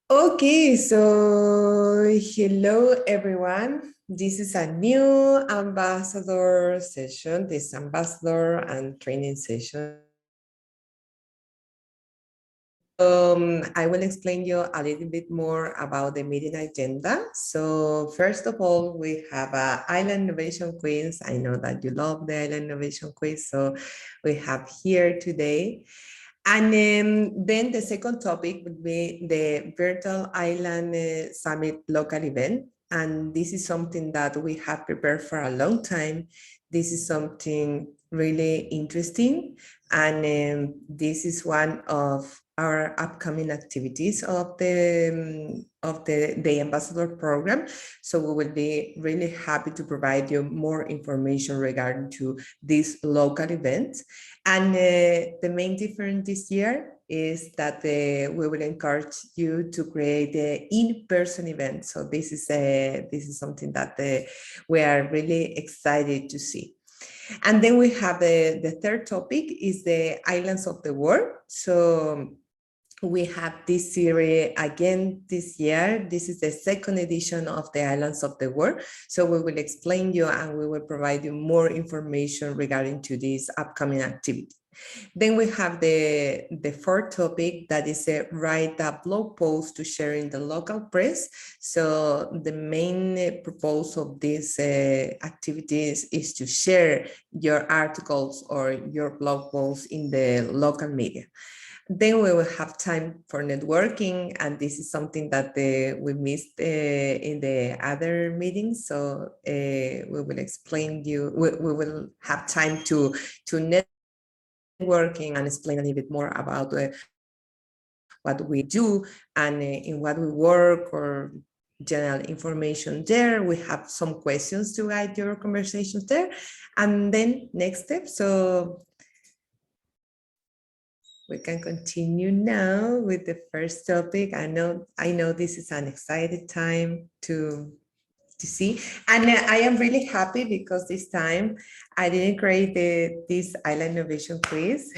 Okay, so hello everyone. This is a new ambassador session, this ambassador and training session. I will explain you a little bit more about the meeting agenda. So first of all, we have a Island Innovation Quiz. I know that you love the Island Innovation Quiz, so we have here today. And then the second topic would be the Virtual Island Summit local event. And this is something that we have prepared for a long time. This is something really interesting. And this is one of our upcoming activities of the ambassador program. So we will be really happy to provide you more information regarding to these local events. And the main difference this year is that we will encourage you to create the in-person event. So this is something that we are really excited to see. And then we have the third topic is the islands of the world. So we have this series again this year. This is the second edition of the Islands of the World. So we will explain you and we will provide you more information regarding to this upcoming activity. Then we have the fourth topic that is write a blog post to share in the local press. So the main purpose of these activities is to share your articles or your blog posts in the local media. Then we will have time for networking, and this is something that we missed in the other meetings. So we will explain you, we will have time to networking and explain a little bit more about what we do and in what we work or general information there. We have some questions to guide your conversations there. And then next step. So we can continue now with the first topic. I know this is an exciting time to see, and I am really happy because this time I didn't create this Island Innovation Quiz.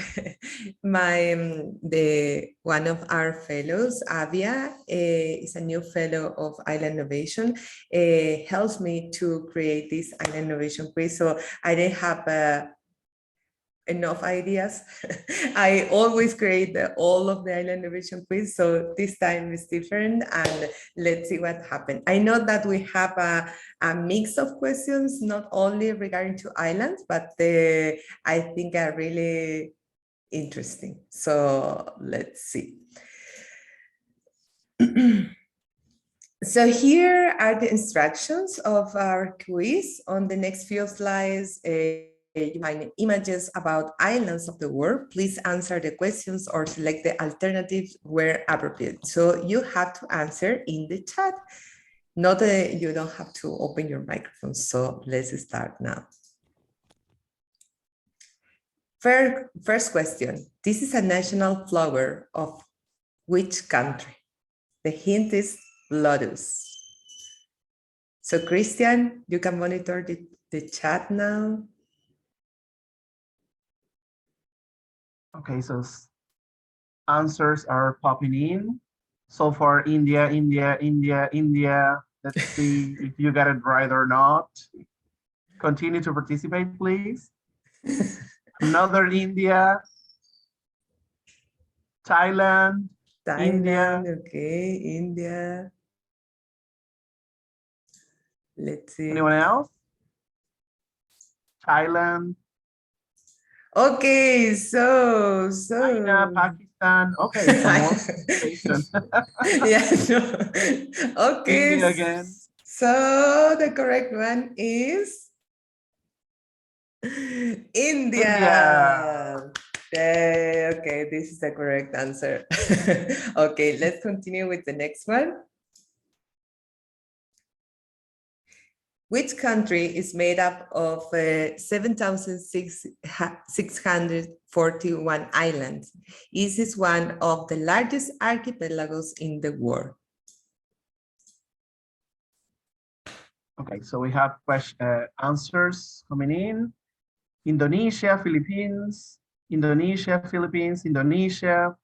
One of our fellows, Avia, is a new fellow of Island Innovation, helps me to create this Island Innovation Quiz. So I didn't have enough ideas. I always create all of the Island Innovation Quiz, so this time is different, and let's see what happens. I know that we have a mix of questions, not only regarding to islands, but I think are really interesting. So let's see. So here are the instructions of our quiz. On the next few slides, you find images about islands of the world. Please answer the questions or select the alternatives where appropriate. So you have to answer in the chat. You don't have to open your microphone. So let's start now. First question. This is a national flower of which country? The hint is lotus. So Christian, you can monitor the chat now. Okay, so answers are popping in. So far, India, India, India, India. Let's see if you got it right or not. Continue to participate, please. Another India, Thailand, India. Okay, India. Let's see. Anyone else? Thailand. Okay, so China, Pakistan. Okay, some more participation. Yeah, no. Okay. India again. So the correct one is India. Okay, this is the correct answer. Okay, let's continue with the next one. Which country is made up of 7,641 islands? This is one of the largest archipelagos in the world. Okay, so we have answers coming in. Indonesia, Philippines, Indonesia, Philippines, Indonesia.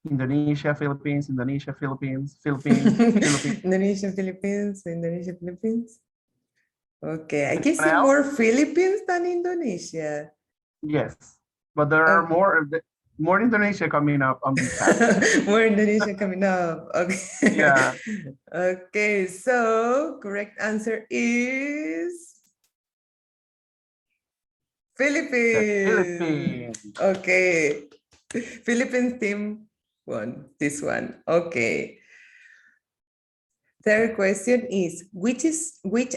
Indonesia, Philippines, Indonesia, Philippines, Philippines, Philippines. Indonesia, Philippines, Indonesia, Philippines. Okay, I can Anyone see else? more Philippines than Indonesia. Yes, but there are Okay. more Indonesia coming up on the chat. More Indonesia coming up. Okay. Yeah, Okay, so correct answer is the Philippines. Philippines. Okay. Philippines team won this one. Okay. Third question is which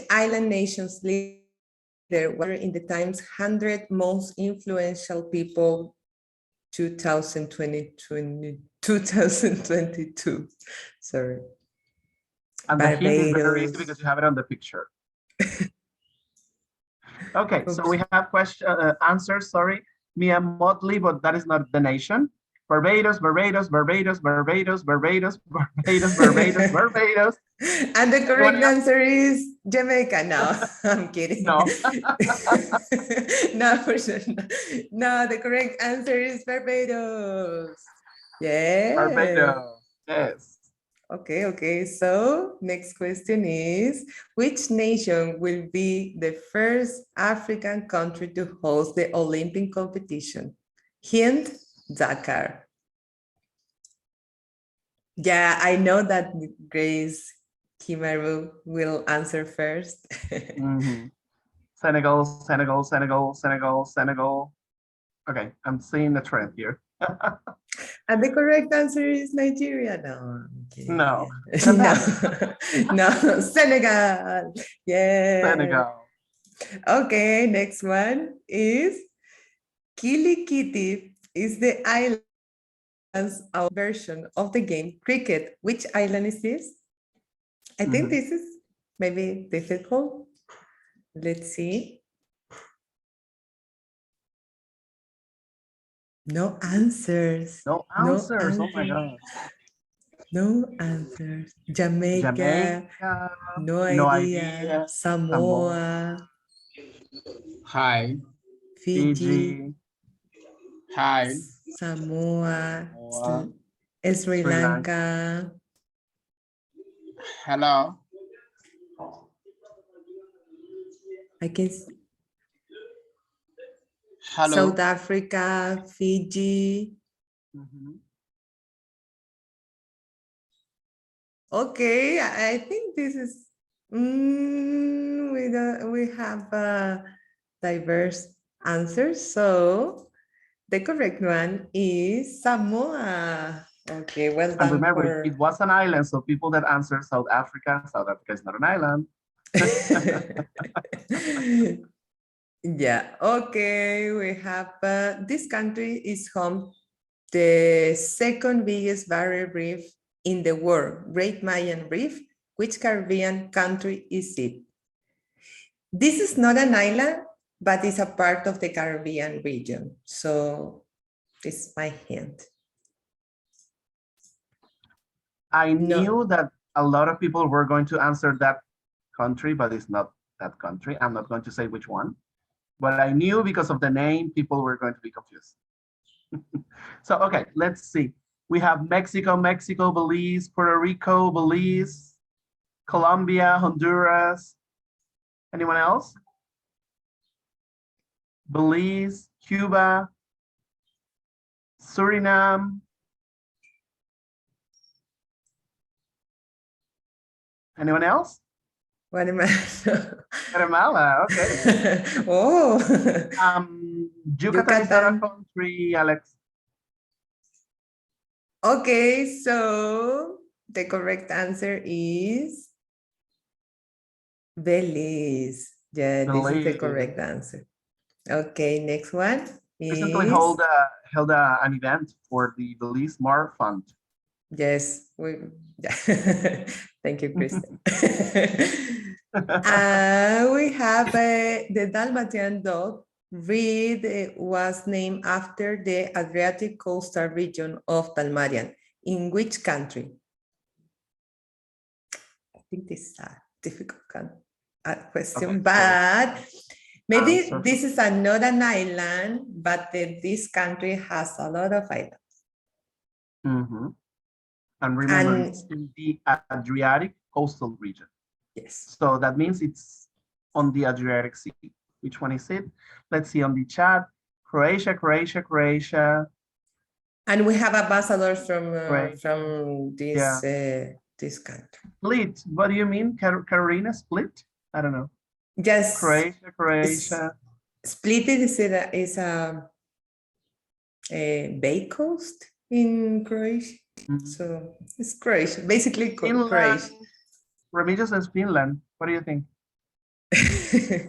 island nations leader were in the Times 100 most influential people 2022. Sorry. And the hint is very easy because Barbados. you have it on the picture. Okay, so we Oops. have answers, sorry. Mia Motley, but that is not the nation. Barbados, Barbados, Barbados, Barbados, Barbados, Barbados, Barbados, Barbados. And the Anyone correct else? answer is Jamaica. No, I'm kidding. No. No, for sure. No, the correct answer is Barbados. Yeah. Barbados. Yes. Okay, okay. So next question is, which nation will be the first African country to host the Olympic competition? Hint, Dakar. Yeah, I know that Grace Kimaru will answer first. Mhm. Senegal, Senegal, Senegal, Senegal, Senegal. Okay, I'm seeing the trend here. And the correct answer is Nigeria. No, I'm No, kidding. No, Senegal, no, Senegal. Yeah. Senegal. Okay, next one is Kilikiti is the island's our version of the game cricket. Which island is this? I think Mhm. this is maybe difficult. Let's see. No answers. No No answers. Oh my answers. God. No answers. Jamaica. Jamaica, No no idea. idea. Samoa, Samoa. Hi, Fiji. Fiji, hi, Samoa. Samoa. Sri Sri Lanka. Lanka. Hello, I can South hello. Africa, Fiji. Mhm. Okay, I think this is we have diverse answers. So the correct one is Samoa. Okay, well And done remember, it for was an island, so people that answer South Africa is not an island. yeah, okay. We have this country is home the second biggest barrier reef in the world, Great Mayan Reef. Which Caribbean country is it? This is not an island, but it's a part of the Caribbean region. So this is my hint. I No. knew that a lot of people were going to answer that country, but it's not that country. I'm not going to say which one, but I knew because of the name, people were going to be confused. So, okay, let's see. We have Mexico, Mexico, Belize, Puerto Rico, Belize, Colombia, Honduras. Anyone else? Belize, Cuba, Suriname. Anyone else? Guatemala. Guatemala, okay. Oh, Yucatan is not a Yucatan. country, Alex. Okay, so the correct answer is Belize. Yeah, this is the Belize. correct answer. Okay, next one Recently is, held an event for the Belize Mar Fund. yes, yeah. Thank you, Kristen. We have the Dalmatian dog. Reed was named after the Adriatic coastal region of Dalmatian. In which country? I think this is a difficult question, Okay, so but maybe answer. this is not an island, but this country has a lot of islands. Mhm. And remember, And it's in the Adriatic coastal region. yes. So that means it's on the Adriatic Sea. Which one is it? Let's see on the chat. Croatia, Croatia, Croatia. And we have ambassadors Right. from Yeah. this country. Split. What do you mean, Carolina? Split? I don't know. Yes, Croatia, Croatia. Split is a Bay Coast in Croatia. Mhm. So it's Croatia, basically Finland. Croatia. Remedios says Finland. What do you think?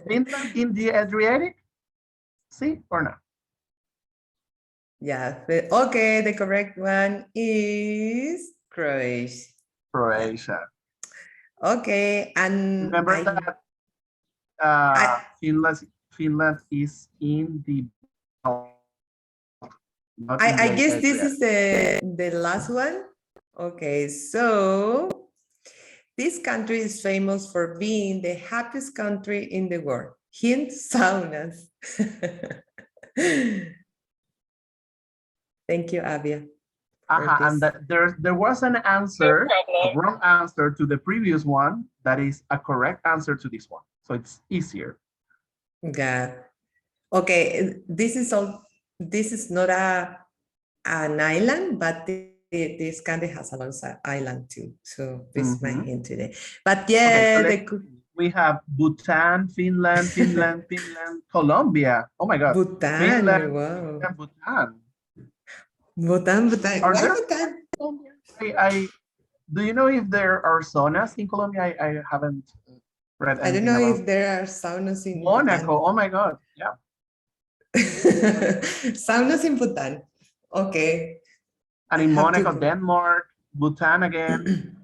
Finland in the Adriatic Sea or not? Yeah, okay, the correct one is Croatia. Croatia. Okay, and Remember that Finland is in the not in I the guess this Adriatic. is the last one. Okay, so this country is famous for being the happiest country in the world. Hint, saunas. Thank you, Avia. And there was an answer, a wrong answer to the previous one. That is a correct answer to this one. So it's easier. Yeah. Okay, this is not an island, but this country has a lot of island too. So this is my hint today. But yeah, okay, so we have Bhutan, Finland, Colombia. Oh my God. Bhutan, Finland, wow. Bhutan. Bhutan. Are Why there Bhutan? Do you know if there are saunas in Colombia? I haven't read I don't anything know about if there are saunas in Monaco. Bhutan. Oh my God. Yeah. Saunas in Bhutan. Okay. And in Monaco, Denmark, Bhutan again.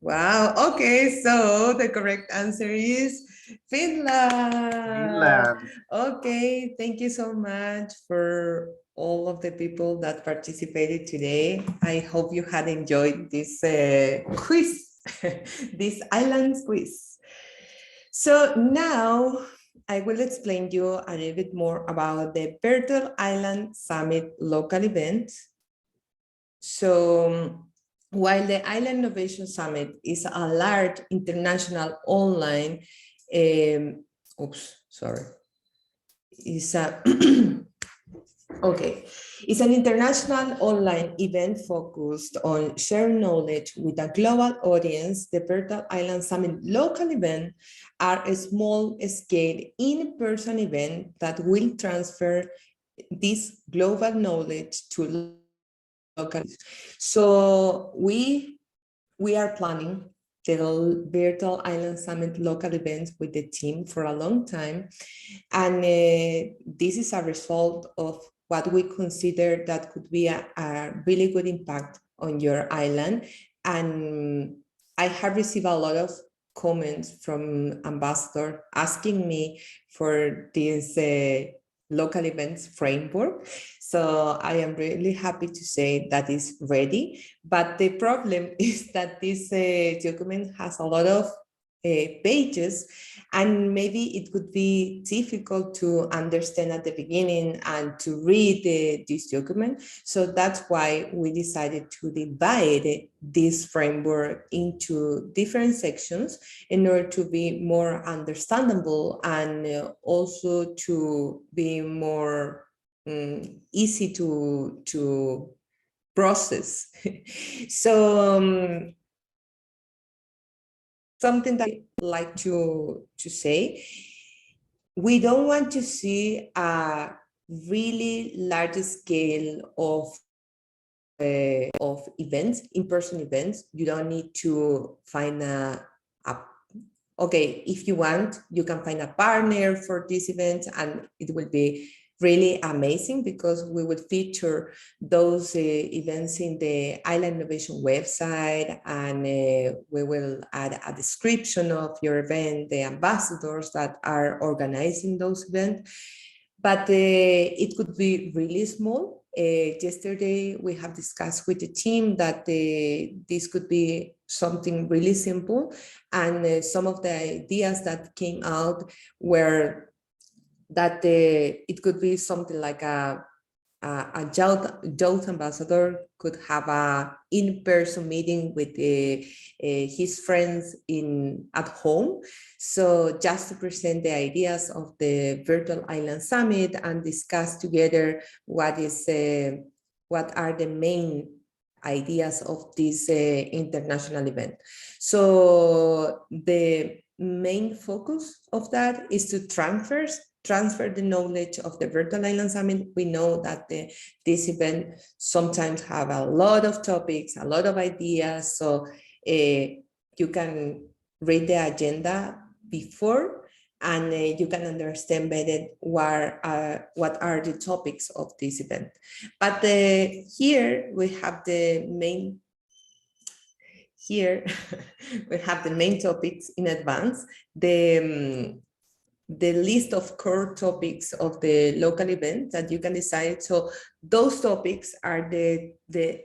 Wow. Okay. So the correct answer is Finland. Finland. Okay. Thank you so much for all of the people that participated today. I hope you had enjoyed this quiz, this islands quiz. So now I will explain you a little bit more about the Virtual Island Summit local event. So while the Island Innovation Summit is a large international online, it's an international online event focused on sharing knowledge with a global audience. The Virtual Island Summit local event are a small scale in-person event that will transfer this global knowledge to local. So we are planning the Virtual Island Summit local events with the team for a long time. And this is a result of what we consider that could be a really good impact on your island. And I have received a lot of comments from ambassadors asking me for this local events framework. So I am really happy to say that is ready. But the problem is that this document has a lot of pages, and maybe it could be difficult to understand at the beginning and to read this document. So that's why we decided to divide this framework into different sections in order to be more understandable and also to be more easy to process. So something that I like to say, we don't want to see a really large scale of events, in-person events. You don't need to find okay, if you want, you can find a partner for this event, and it will be really amazing because we will feature those events in the Island Innovation website, and we will add a description of your event, the ambassadors that are organizing those events. But it could be really small. Yesterday, we have discussed with the team that this could be something really simple. And some of the ideas that came out were that it could be something like a youth ambassador could have a in-person meeting with his friends at home. So just to present the ideas of the Virtual Island Summit and discuss together what are the main ideas of this international event. So the main focus of that is to transfer the knowledge of the Virtual Island Summit. We know that this event sometimes have a lot of topics, a lot of ideas, so you can read the agenda before and you can understand better what are the topics of this event. But here we have the main topics in advance. The list of core topics of the local event that you can decide. So those topics are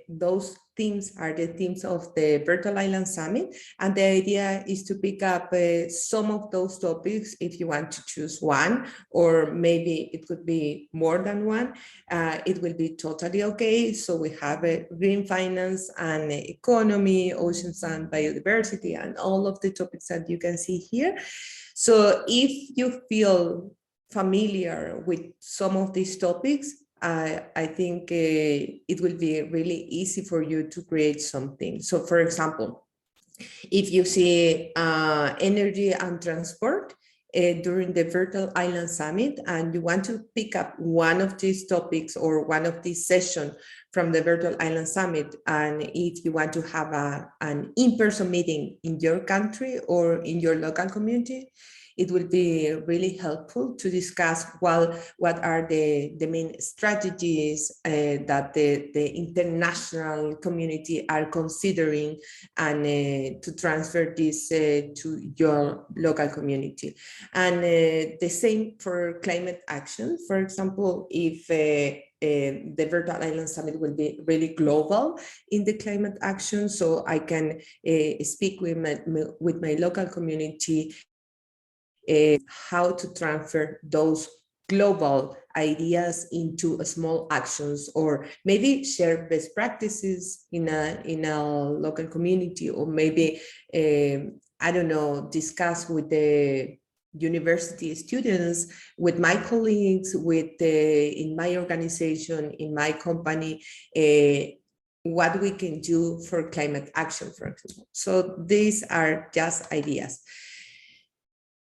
those themes are the themes of the Virtual Island Summit. And the idea is to pick up some of those topics if you want to choose one, or maybe it could be more than one. It will be totally okay. So we have green finance and economy, oceans and biodiversity, and all of the topics that you can see here. So if you feel familiar with some of these topics, I think it will be really easy for you to create something. So for example, if you see energy and transport during the Virtual Island Summit, and you want to pick up one of these topics or one of these sessions from the Virtual Island Summit, and if you want to have an in-person meeting in your country or in your local community, it will be really helpful to discuss what are the main strategies that the international community are considering, and to transfer this to your local community. And the same for climate action. For example, if the Virtual Island Summit will be really global in the climate action, so I can speak with my local community how to transfer those global ideas into small actions, or maybe share best practices in a local community, or maybe I don't know, discuss with the university students, with my colleagues, in my organization, in my company, what we can do for climate action, for example. So these are just ideas.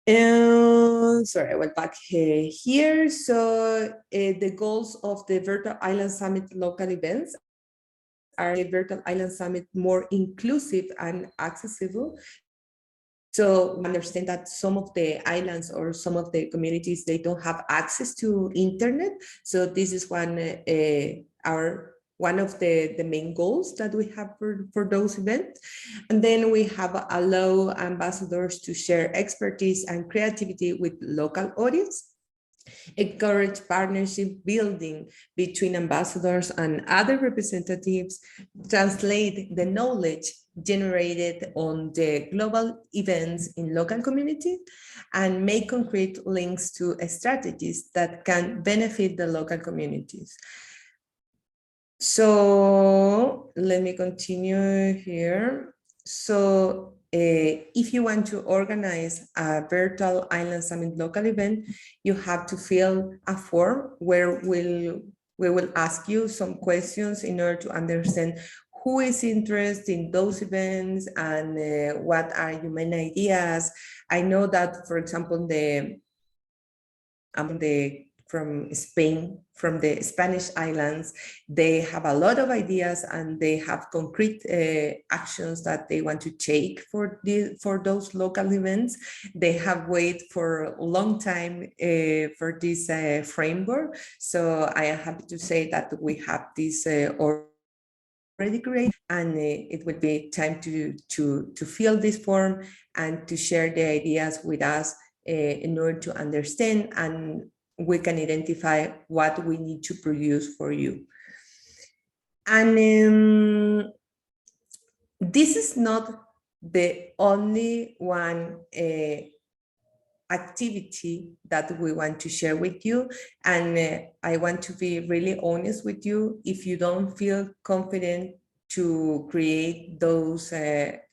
Sorry, I went back here. So the goals of the Virtual Island Summit local events are the Virtual Island Summit more inclusive and accessible. So we understand that some of the islands or some of the communities, they don't have access to internet. So this is one of the main goals that we have for those events. And then we have allow ambassadors to share expertise and creativity with local audience, encourage partnership building between ambassadors and other representatives, translate the knowledge generated on the global events in local community, and make concrete links to strategies that can benefit the local communities. So let me continue here. So if you want to organize a Virtual Island Summit local event, you have to fill a form where we will ask you some questions in order to understand who is interested in those events and what are your main ideas. I know that, for example, from Spain, from the Spanish islands, they have a lot of ideas and they have concrete actions that they want to take for those local events. They have waited for a long time for this framework. So I am happy to say that we have this already created, and it would be time to fill this form and to share the ideas with us in order to understand, and we can identify what we need to produce for you. And this is not the only one activity that we want to share with you. And I want to be really honest with you. If you don't feel confident to create those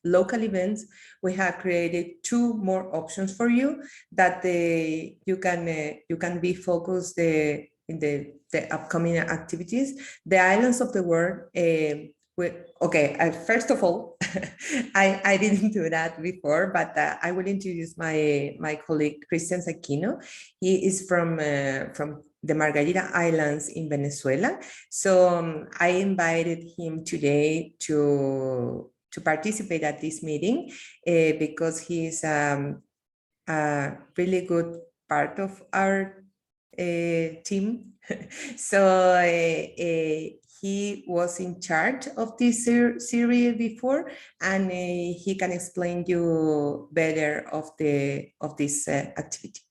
local events, we have created 2 more options for you that you can be focused in the upcoming activities. The Islands of the World. Okay, first of all, I didn't do that before, but I will introduce my colleague Christian Aquino. He is from the Margarita Islands in Venezuela. So I invited him today to participate at this meeting because he is a really good part of our team. So he was in charge of this series before, and he can explain you better of this activity.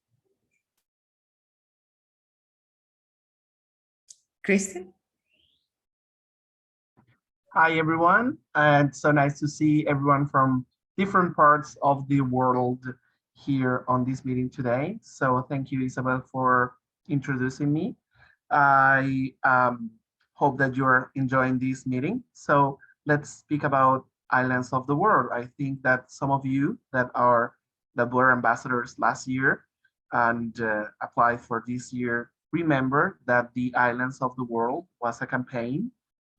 Kristen? Hi, everyone. And so nice to see everyone from different parts of the world here on this meeting today. So thank you, Isabel, for introducing me. I hope that you're enjoying this meeting. So let's speak about islands of the world. I think that some of you that were ambassadors last year and applied for this year remember that the Islands of the World was a campaign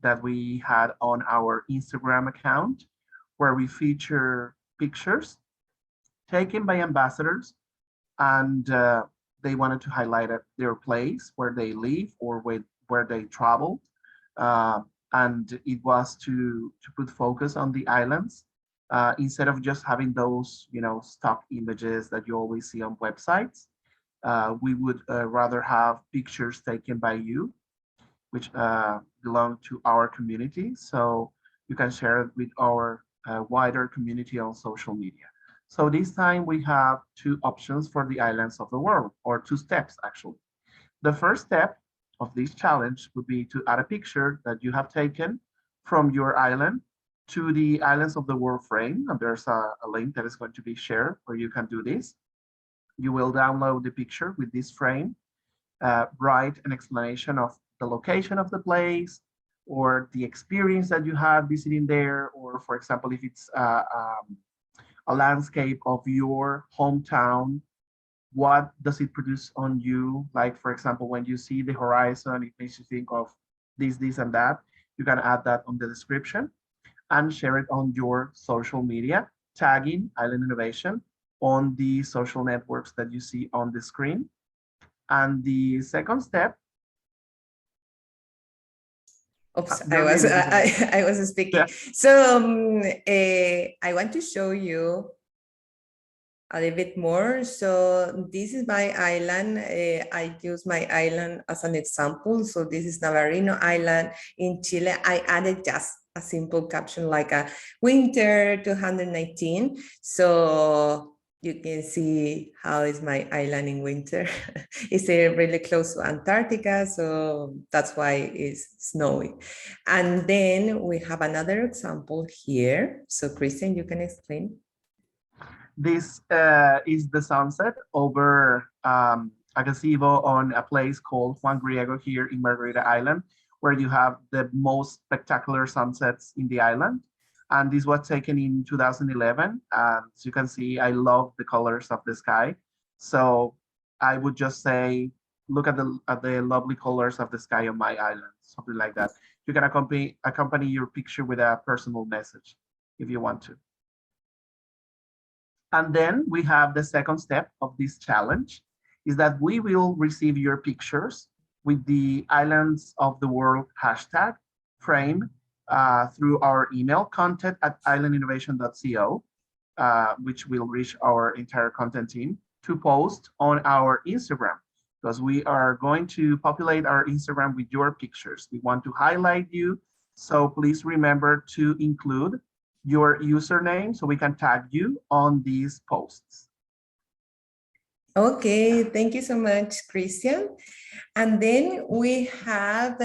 that we had on our Instagram account where we feature pictures taken by ambassadors, and they wanted to highlight their place where they live or where they traveled. And it was to put focus on the islands instead of just having those, stock images that you always see on websites. We would rather have pictures taken by you, which belong to our community. So you can share it with our wider community on social media. So this time we have 2 options for the islands of the world, or 2 steps actually. The first step of this challenge would be to add a picture that you have taken from your island to the Islands of the World frame. And there's a link that is going to be shared where you can do this. You will download the picture with this frame, write an explanation of the location of the place or the experience that you had visiting there, or for example, if it's a landscape of your hometown, what does it produce on you? Like, for example, when you see the horizon, it makes you think of this, and that. You can add that on the description and share it on your social media, tagging Island Innovation on the social networks that you see on the screen. And the second step. Oops, I was speaking. Yeah. So I want to show you a little bit more. So this is my island. I use my island as an example. So this is Navarino Island in Chile. I added just a simple caption like a winter 219. So you can see how is my island in winter. It's really close to Antarctica, so that's why it's snowy. And then we have another example here. So Christian, you can explain. This is the sunset over a gazebo on a place called Juan Griego here in Margarita Island, where you have the most spectacular sunsets in the island. And this was taken in 2011. As you can see, I love the colors of the sky. So I would just say, look at the lovely colors of the sky on my island, something like that. You can accompany your picture with a personal message if you want to. And then we have the second step of this challenge is that we will receive your pictures with the Islands of the World hashtag frame through our email, content@islandinnovation.co, which will reach our entire content team to post on our Instagram, because we are going to populate our Instagram with your pictures. We want to highlight you, so please remember to include your username so we can tag you on these posts. Okay, thank you so much, Christian. And then we have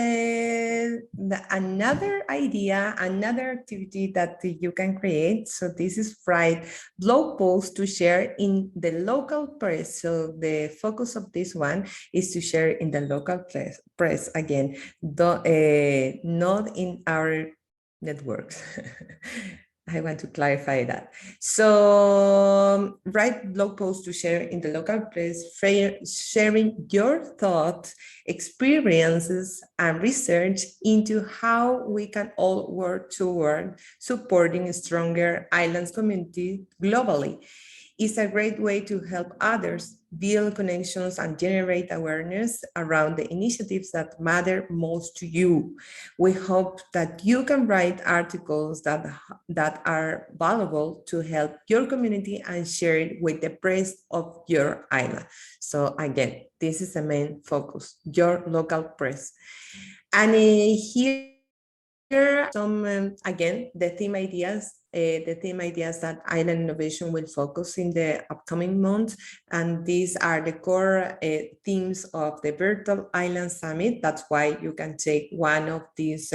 another idea, another activity that you can create. So this is write blog posts to share in the local press. So the focus of this one is to share in the local press again, not in our networks. I want to clarify that. So write blog posts to share in the local press, sharing your thoughts, experiences, and research into how we can all work toward supporting a stronger islands community globally. It's a great way to help others build connections and generate awareness around the initiatives that matter most to you. We hope that you can write articles that are valuable to help your community and share it with the press of your island. So again, this is the main focus, your local press. And here some, again, the theme ideas that Island Innovation will focus in the upcoming months. And these are the core themes of the Virtual Island Summit. That's why you can take one of these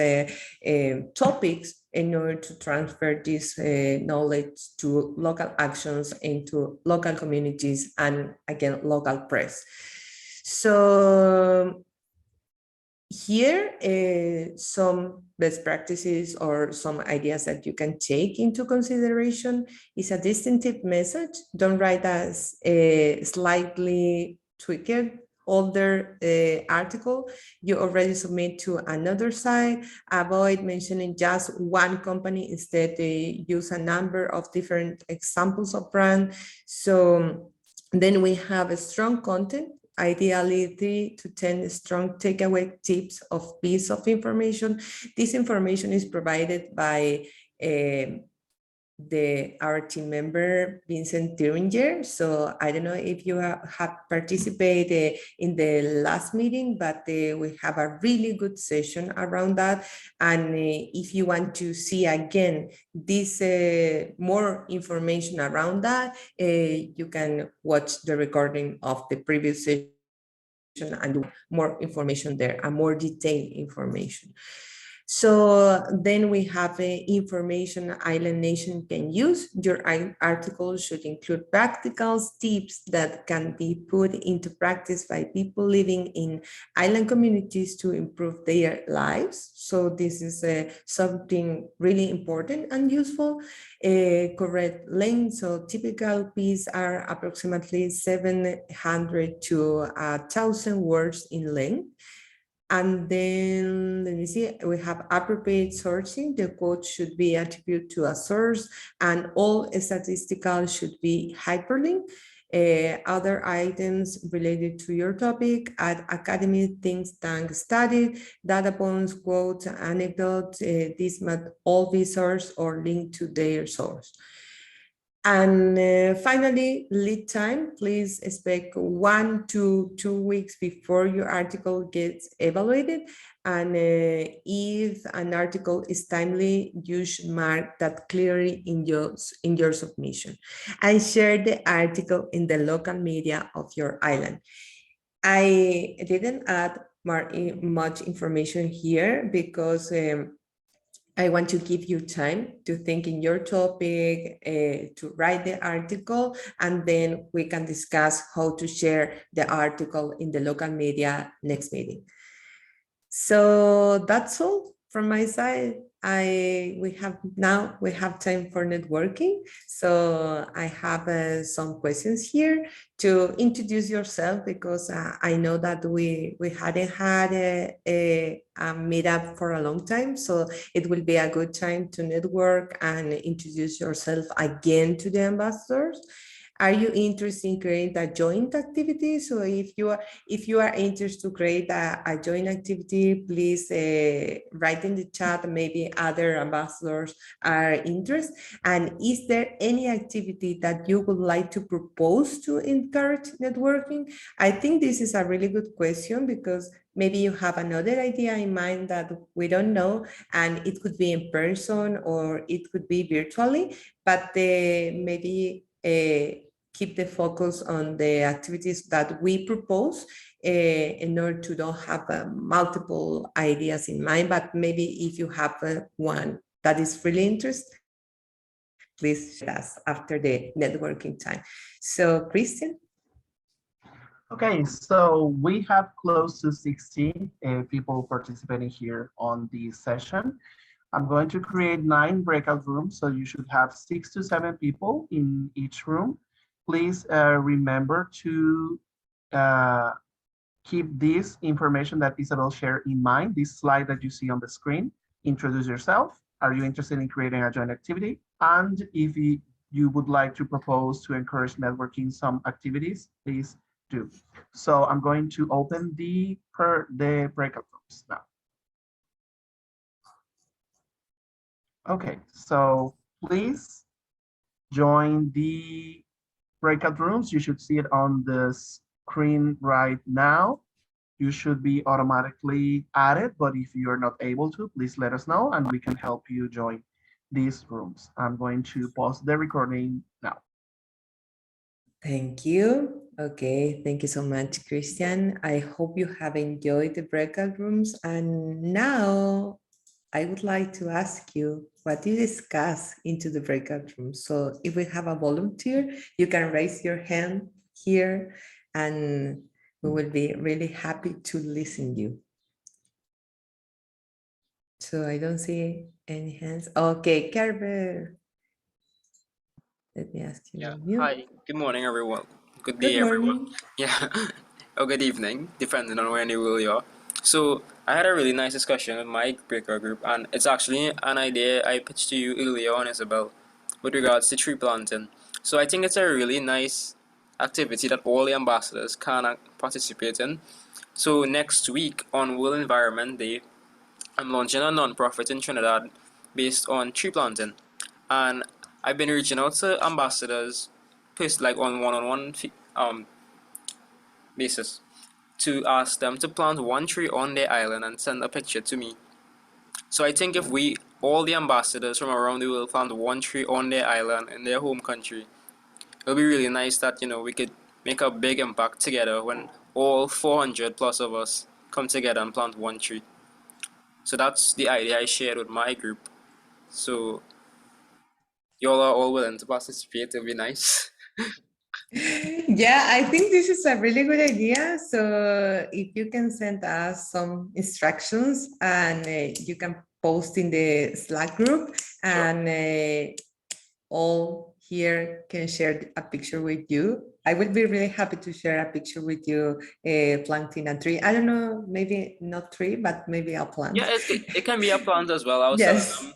topics in order to transfer this knowledge to local actions into local communities and, again, local press. So here, some best practices or some ideas that you can take into consideration is a distinctive message. Don't write as a slightly tweaked older article you already submit to another site. Avoid mentioning just one company. Instead, use a number of different examples of brand. So then we have a strong content, ideally 3 to 10 strong takeaway tips of piece of information. This information is provided by our team member, Vincent Thuringer. So I don't know if you have participated in the last meeting, but we have a really good session around that. And if you want to see again this more information around that, you can watch the recording of the previous session and more information there, and more detailed information. So then we have information Island Nation can use. Your article should include practical tips that can be put into practice by people living in island communities to improve their lives. So this is something really important and useful. Correct length. So typical pieces are approximately 700 to 1,000 words in length. And then, let me see, we have appropriate sourcing. The quote should be attributed to a source, and all statistical should be hyperlinked. Other items related to your topic, add academic think tank study, data points, quotes, anecdotes. These must all be sourced or linked to their source. And finally, lead time. Please expect 1 to 2 weeks before your article gets evaluated. And if an article is timely, you should mark that clearly in your submission. And share the article in the local media of your island. I didn't add much information here because I want to give you time to think in your topic, to write the article, and then we can discuss how to share the article in the local media next meeting. So that's all from my side. We have time for networking. So I have some questions here to introduce yourself, because I know that we hadn't had a meetup for a long time. So it will be a good time to network and introduce yourself again to the ambassadors. Are you interested in creating a joint activity? So if you are interested to create a joint activity, please write in the chat. Maybe other ambassadors are interested. And is there any activity that you would like to propose to encourage networking? I think this is a really good question, because maybe you have another idea in mind that we don't know, and it could be in person or it could be virtually, but maybe keep the focus on the activities that we propose in order to don't have multiple ideas in mind, but maybe if you have one that is really interesting, please share us after the networking time. So Christian? Okay, so we have close to 60 people participating here on this session. I'm going to create 9 breakout rooms, so you should have 6 to 7 people in each room. Please remember to keep this information that Isabel shared in mind, this slide that you see on the screen. Introduce yourself. Are you interested in creating a joint activity? And if you would like to propose to encourage networking some activities, please do. So I'm going to open the breakout rooms now. Okay, so please join the breakout rooms. You should see it on the screen right now. You should be automatically added, but if you're not able to, please let us know and we can help you join these rooms. I'm going to pause the recording now. Thank you. Okay, thank you so much, Christian. I hope you have enjoyed the breakout rooms. And now I would like to ask you what you discuss into the breakout room. So if we have a volunteer, you can raise your hand here and we will be really happy to listen to you. So I don't see any hands. Okay, Kerber. Let me ask you. Yeah. Mute. Hi. Good morning, everyone. Good Good day, everyone. morning. Yeah. Or good evening, depending on where you are. So I had a really nice discussion with my breaker group, and it's actually an idea I pitched to you earlier on, Isabel, with regards to tree planting. So I think it's a really nice activity that all the ambassadors can participate in. So next week on World Environment Day, I'm launching a non-profit in Trinidad based on tree planting, and I've been reaching out to ambassadors, like on one-on-one basis, to ask them to plant one tree on their island and send a picture to me. So I think if we, all the ambassadors from around the world, plant one tree on their island in their home country, it'll be really nice that we could make a big impact together when all 400 plus of us come together and plant one tree. So that's the idea I shared with my group. So y'all are all willing to participate. It'll be nice. Yeah, I think this is a really good idea. So if you can send us some instructions and you can post in the Slack group and all here can share a picture with you. I would be really happy to share a picture with you planting a tree. I don't know, maybe not tree, but maybe a plant. Yeah, it can be a plant as well. I was telling Yes. them,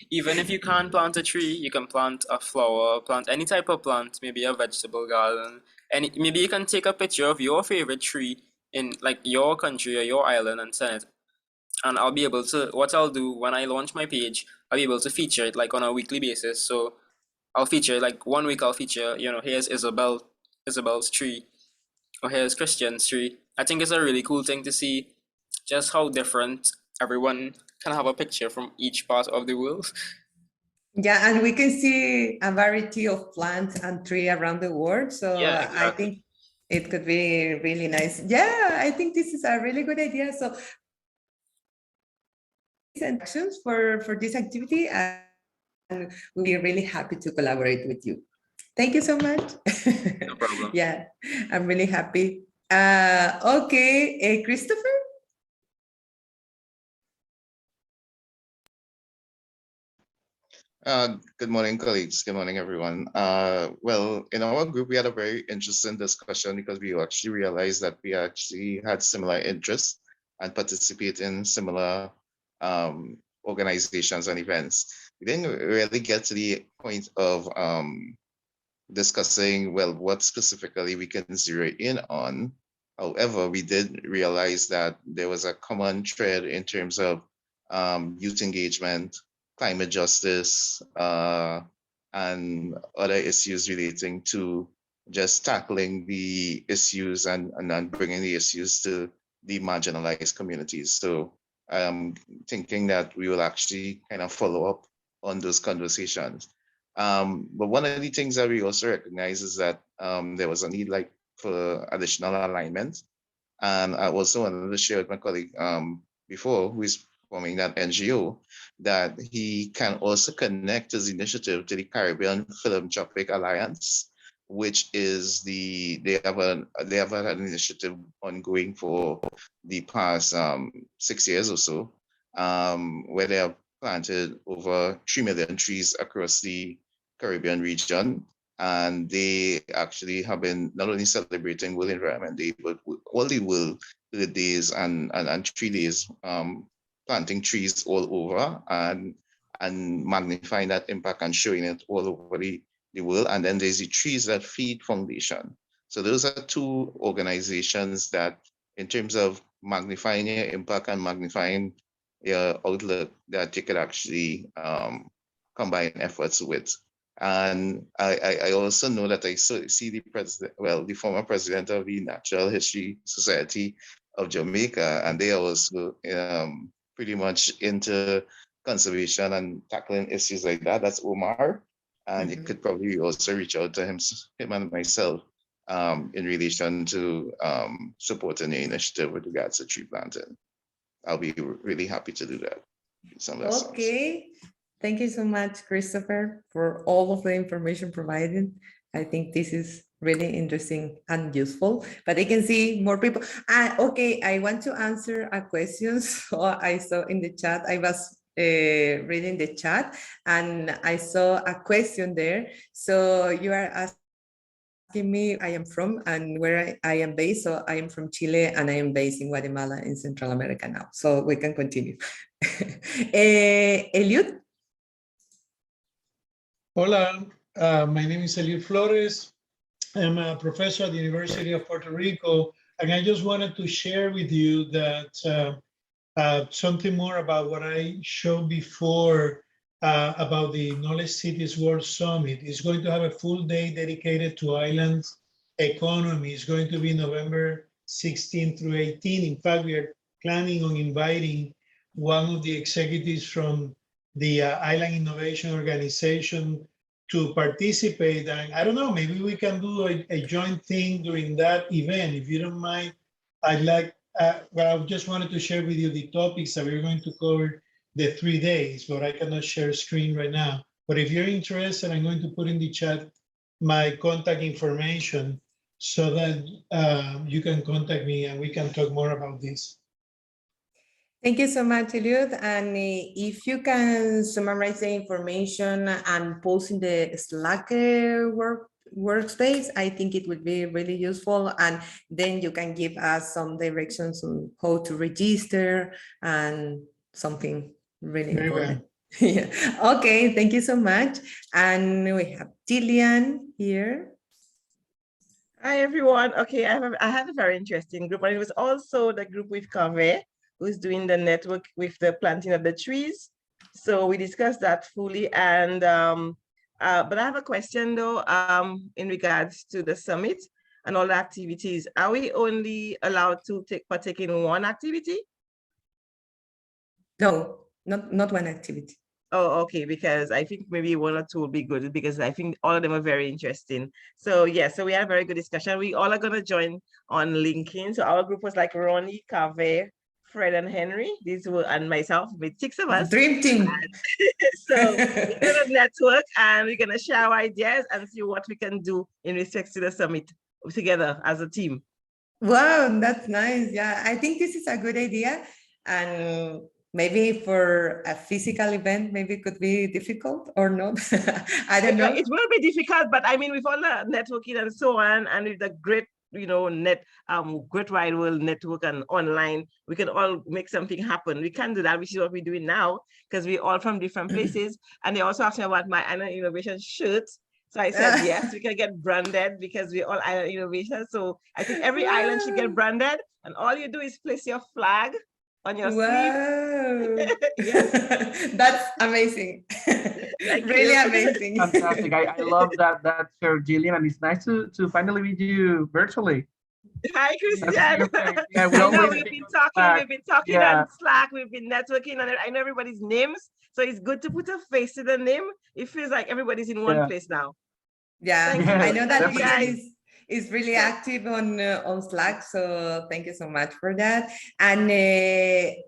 even if you can't plant a tree, you can plant a flower, plant any type of plant, maybe a vegetable garden. And maybe you can take a picture of your favorite tree in like your country or your island and send it. And I'll be able to, what I'll do when I launch my page, I'll be able to feature it like on a weekly basis. So I'll feature like 1 week I'll feature, here's Isabel's tree, or here's Christian's tree. I think it's a really cool thing to see just how different everyone can have a picture from each part of the world. Yeah, and we can see a variety of plants and tree around the world. So Yeah, I exactly. think it could be really nice. Yeah, I think this is a really good idea. So actions for this activity, and we'll be really happy to collaborate with you. Thank you so much. No problem. Yeah, I'm really happy. Okay, Christopher? Good morning, colleagues. Good morning, everyone. Well, in our group, we had a very interesting discussion because we actually realized that we actually had similar interests and participate in similar organizations and events. We didn't really get to the point of discussing, well, what specifically we can zero in on. However, we did realize that there was a common thread in terms of youth engagement, climate justice, and other issues relating to just tackling the issues and bringing the issues to the marginalized communities. So I'm thinking that we will actually kind of follow up on those conversations. But one of the things that we also recognize is that there was a need like for additional alignment. And I also wanted to share with my colleague before, who is forming that NGO, that he can also connect his initiative to the Caribbean Philanthropic Alliance, which is they have an initiative ongoing for the past 6 years or so, where they have planted over 3 million trees across the Caribbean region. And they actually have been not only celebrating World Environment Day, but all the World Days and 3 days, planting trees all over and magnifying that impact and showing it all over the world. And then there's the Trees That Feed Foundation. So those are two organizations that, in terms of magnifying your impact and magnifying your outlook, that you could actually combine efforts with. And I also know that I see the president, well, the former president of the Natural History Society of Jamaica, and they are also pretty much into conservation and tackling issues like that. That's Omar, and you could probably also reach out to him and myself in relation to supporting the initiative with regards to tree planting. I'll be really happy to do that. Okay. Thank you so much, Christopher, for all of the information provided. I think this is really interesting and useful, but I can see more people. Okay, I want to answer a question. So I saw in the chat, I was reading the chat and I saw a question there. So you are asking me I am from and where I am based. So I am from Chile and I am based in Guatemala in Central America now. So we can continue. Eliud? Hola, my name is Eliud Flores. I'm a professor at the University of Puerto Rico, and I just wanted to share with you that something more about what I showed before about the Knowledge Cities World Summit. It's going to have a full day dedicated to islands economy. It's going to be November 16 through 18. In fact, we are planning on inviting one of the executives from the Island Innovation Organization to participate. And I don't know, maybe we can do a joint thing during that event. If you don't mind, I'd like, well, I just wanted to share with you the topics that we're going to cover the 3 days, but I cannot share screen right now. But if you're interested, I'm going to put in the chat my contact information so that you can contact me and we can talk more about this. Thank you so much, Eliud. And if you can summarize the information and post in the Slack workspace, I think it would be really useful. And then you can give us some directions on how to register and something really Very important. well. Yeah. Okay, thank you so much. And we have Jillian here. Hi, everyone. Okay, I had a very interesting group, and it was also the group with Cave, who's doing the network with the planting of the trees. So we discussed that fully. And but I have a question though, in regards to the summit and all the activities. Are we only allowed to partake in one activity? No, not one activity. Oh, okay, because I think maybe 1 or 2 will be good because I think all of them are very interesting. So yeah, so we had a very good discussion. We all are gonna join on LinkedIn. So our group was like Ronnie, Cave, Fred and Henry. These were, and myself, with 6 of us. Dream team. So we're gonna network and we're gonna share our ideas and see what we can do in respect to the summit together as a team. Wow, that's nice. Yeah, I think this is a good idea. And maybe for a physical event, maybe it could be difficult or not. I don't know. It will be difficult, but I mean, with all the networking and so on, and with the great, Great Wide World Network and online, we can all make something happen. We can do that, which is what we're doing now, because we're all from different places. And they also asked me about my Island Innovation shirt. So I said, yes, we can get branded because we're all Island Innovation. So I think every island should get branded, and all you do is place your flag on your sleeve. Yes. That's amazing. Really amazing. Fantastic. I love that, Sir Gillian, and it's nice to finally meet you virtually. Hi, That's your Christian. face. Yeah, we I know always we've keep been coming talking, back. we've been talking Yeah. on Slack, we've been networking, and I know everybody's names. So it's good to put a face to the name. It feels like everybody's in one Yeah. place now. Yeah, Thank I you. know Thank that you, Lilian guys. is really active on Slack, so thank you so much for that. And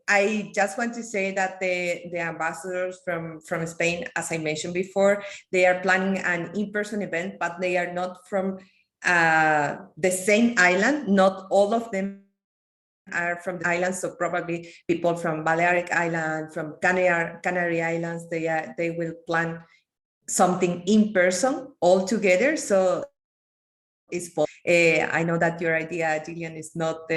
I just want to say that the ambassadors from Spain, as I mentioned before, they are planning an in-person event, but they are not from the same island. Not all of them are from the islands, so probably people from Balearic Island, from Canary Islands, they will plan something in person all together. So it's I know that your idea, Gillian, is not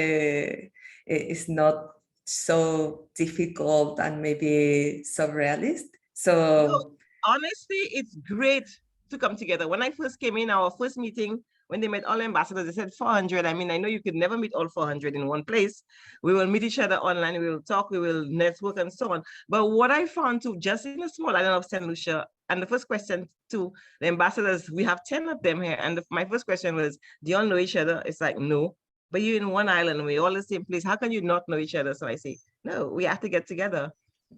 so difficult and maybe so realist. No, So honestly, it's great to come together. When I first came in, our first meeting, when they met all ambassadors, they said 400. I mean, I know you could never meet all 400 in one place. We will meet each other online, we will talk, we will network and so on. But what I found too, just in a small island of St. Lucia, and the first question to the ambassadors, we have 10 of them here. And my first question was, do you all know each other? It's like, no, but you're in one island, we're all the same place. How can you not know each other? So I say, no, we have to get together.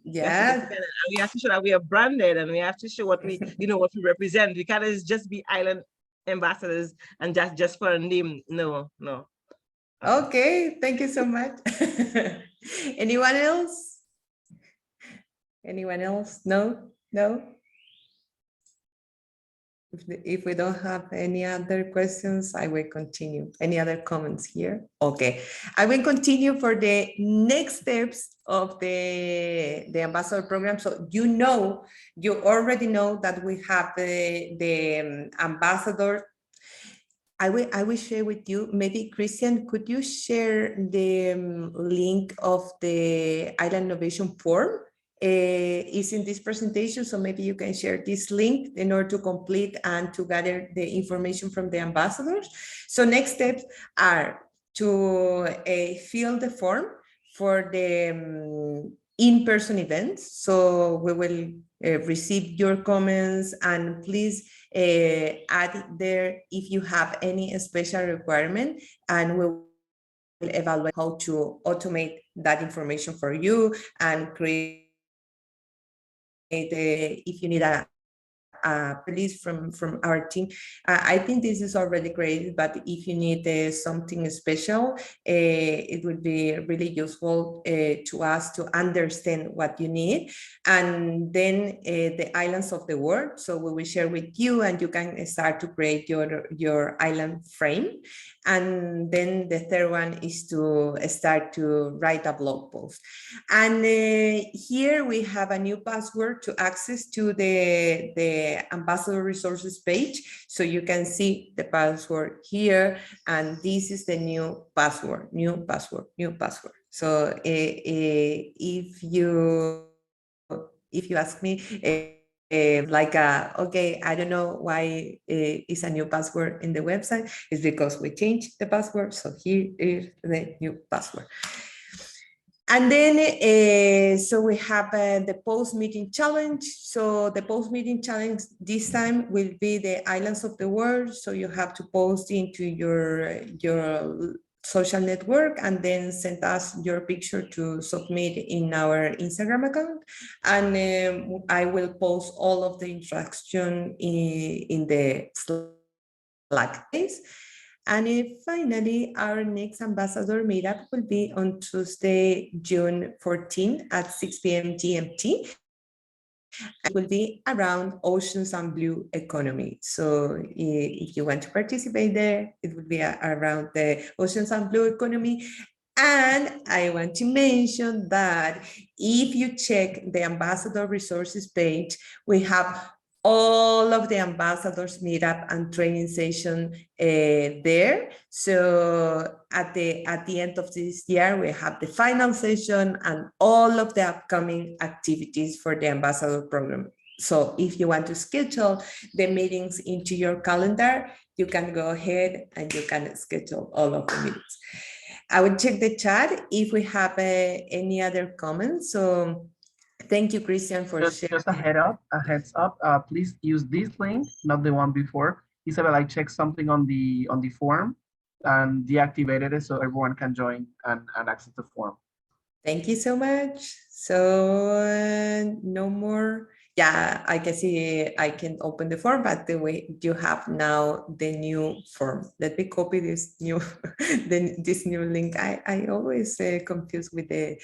We have to get yeah, together and we have to show that we are branded and we have to show what we, what we represent. We can't just be island ambassadors and just for a name. No, no. okay, thank you so much. Anyone else? Anyone else? No, no. If we don't have any other questions, I will continue. Any other comments here? Okay, I will continue for the next steps of the ambassador program. So you already know that we have the ambassador. I will share with you. Maybe Christian, could you share the link of the Island Innovation Form? Is in this presentation, so maybe you can share this link in order to complete and to gather the information from the ambassadors. So next steps are to fill the form for the in-person events. So we will receive your comments, and please add there if you have any special requirement, and we will evaluate how to automate that information for you and create if you need a release from our team. I think this is already created, but if you need something special, it would be really useful to us to understand what you need. And then the islands of the world. So we will share with you, and you can start to create your island frame. And then the third one is to start to write a blog post. And here we have a new password to access to the ambassador resources page. So you can see the password here, and this is the new password. So if you ask me, okay, I don't know why it's a new password in the website. It's because we changed the password. So here is the new password. And then, so we have the post-meeting challenge. So the post-meeting challenge this time will be the islands of the world. So you have to post into your social network and then send us your picture to submit in our Instagram account. And I will post all of the instruction in the Slack place. And finally, our next ambassador meetup will be on Tuesday, June 14 at 6 p.m. GMT. It will be around oceans and blue economy. So if you want to participate there, it will be around the oceans and blue economy. And I want to mention that if you check the ambassador resources page, we have all of the ambassadors meetup and training session there. So at the end of this year, we have the final session and all of the upcoming activities for the ambassador program. So if you want to schedule the meetings into your calendar, you can go ahead and you can schedule all of the meetings. I will check the chat if we have any other comments. So thank you, Christian, for sharing. Just a heads up. Please use this link, not the one before. Isabel, I checked something on the form. and deactivated it so everyone can join and access the form. Thank you so much. So no more. Yeah, I can see I can open the form, but the way you have now the new form. Let me copy this new this new link. I always confuse with the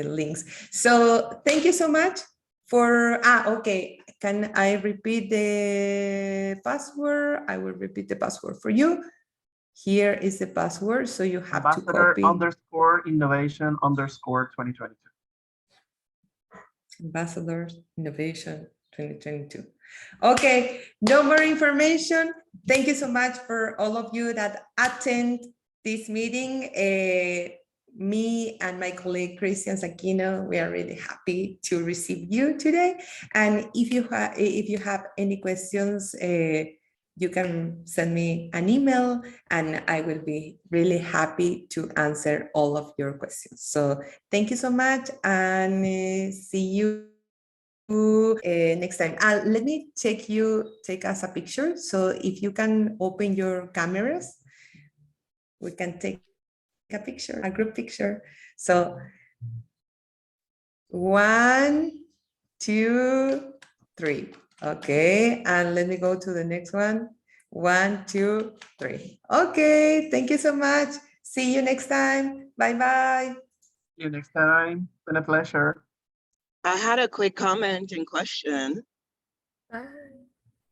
links. So thank you so much for okay. Can I repeat the password? I will repeat the password for you. Here is the password, so you have to copy. _innovation_2022. Ambassador Innovation 2022. Okay, no more information. Thank you so much for all of you that attend this meeting. Me and my colleague Christian Aquino, we are really happy to receive you today. And if you have any questions, you can send me an email and I will be really happy to answer all of your questions. So thank you so much and see you next time. Let me take us a picture. So if you can open your cameras, we can take a picture, a group picture. So 1, 2, 3. Okay, and let me go to the next one. 1, 2, 3. Okay, thank you so much. See you next time. Bye-bye. See you next time. It's been a pleasure. I had a quick comment and question. Bye.